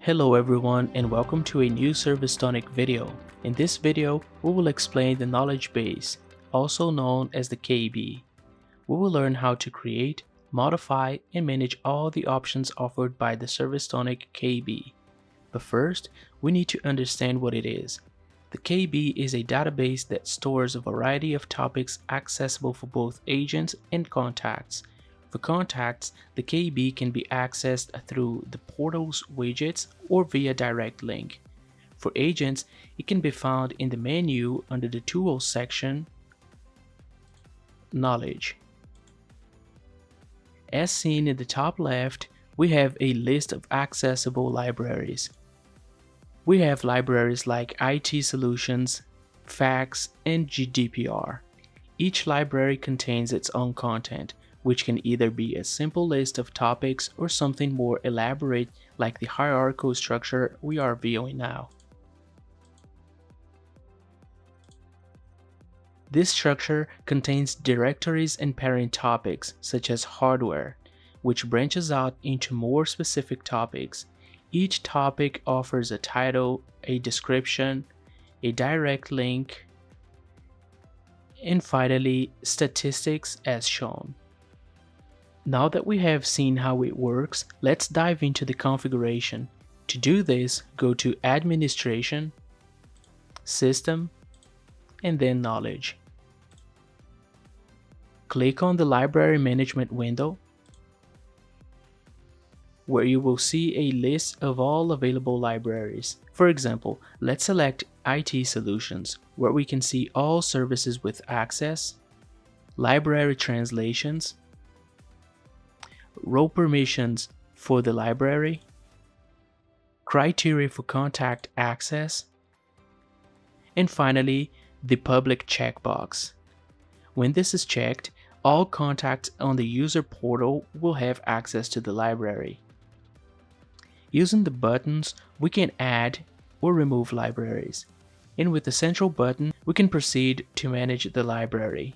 Hello everyone and welcome to a new ServiceTonic video. In this video, we will explain the knowledge base, also known as the KB. We will learn how to create, modify, and manage all the options offered by the ServiceTonic KB. But first, we need to understand what it is. The KB is a database that stores a variety of topics accessible for both agents and contacts. For contacts, the KB can be accessed through the portal's widgets or via direct link. For agents, it can be found in the menu under the Tools section, Knowledge. As seen in the top left, we have a list of accessible libraries. We have libraries like IT Solutions, Fax, and GDPR. Each library contains its own content, which can either be a simple list of topics or something more elaborate like the hierarchical structure we are viewing now. This structure contains directories and parent topics such as hardware, which branches out into more specific topics. Each topic offers a title, a description, a direct link, and finally statistics as shown. Now that we have seen how it works, let's dive into the configuration. To do this, go to Administration, System, and then Knowledge. Click on the Library Management window, where you will see a list of all available libraries. For example, let's select IT Solutions, where we can see all services with access, library translations, role permissions for the library, criteria for contact access, and finally, the public checkbox. When this is checked, all contacts on the user portal will have access to the library. Using the buttons, we can add or remove libraries, and with the central button, we can proceed to manage the library.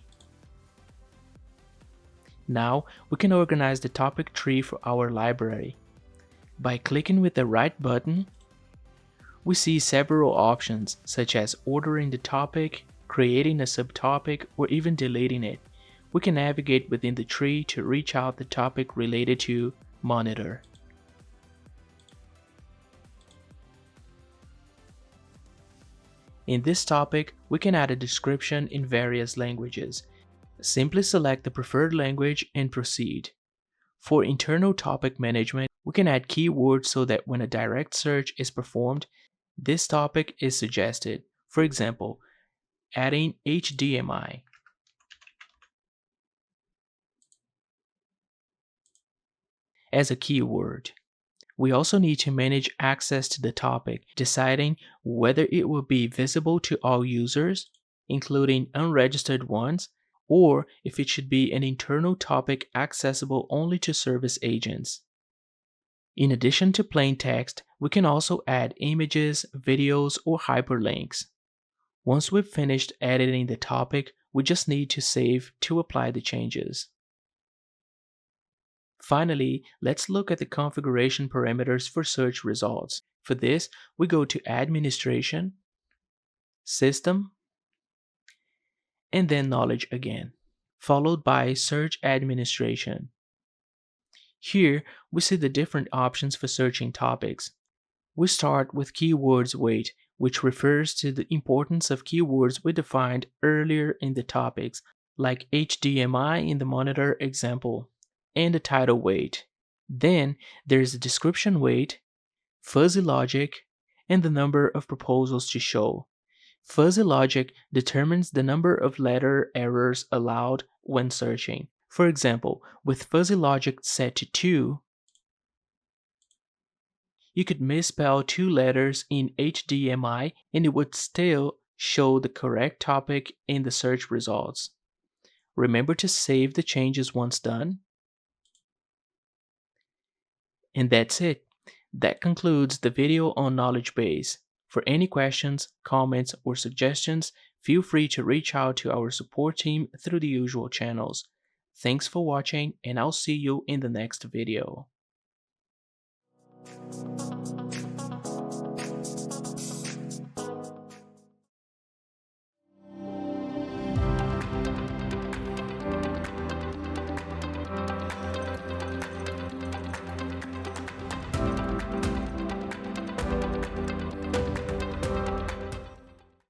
Now, we can organize the topic tree for our library. By clicking with the right button, we see several options such as ordering the topic, creating a subtopic, or even deleting it. We can navigate within the tree to reach out the topic related to monitor. In this topic, we can add a description in various languages. Simply select the preferred language and proceed. For internal topic management, we can add keywords so that when a direct search is performed, this topic is suggested. For example, adding HDMI. As a keyword. We also need to manage access to the topic, deciding whether it will be visible to all users, including unregistered ones, or if it should be an internal topic accessible only to service agents. In addition to plain text, we can also add images, videos, or hyperlinks. Once we've finished editing the topic, we just need to save to apply the changes. Finally, let's look at the configuration parameters for search results. For this, we go to Administration, System, and then Knowledge again, followed by Search Administration. Here, we see the different options for searching topics. We start with keywords weight, which refers to the importance of keywords we defined earlier in the topics, like HDMI in the monitor example, and the title weight. Then, there is a description weight, fuzzy logic, and the number of proposals to show. Fuzzy logic determines the number of letter errors allowed when searching. For example, with fuzzy logic set to 2, you could misspell 2 letters in HDMI and it would still show the correct topic in the search results. Remember to save the changes once done. And that's it. That concludes the video on Knowledge Base. For any questions, comments, or suggestions, feel free to reach out to our support team through the usual channels. Thanks for watching, and I'll see you in the next video.